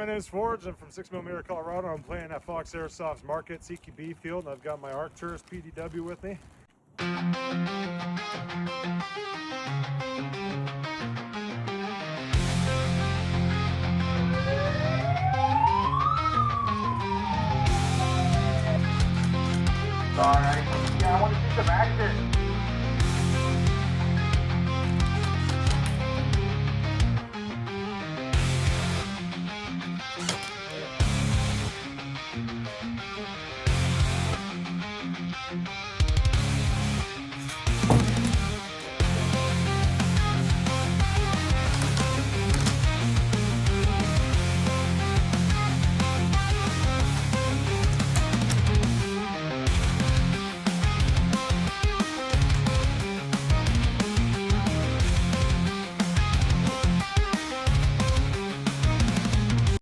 my name is Forge. I'm from 6mm Colorado. I'm playing at Fox Airsoft's Market CQB field, and I've got my Arcturus PDW with me. Alright, yeah, I want to see some action.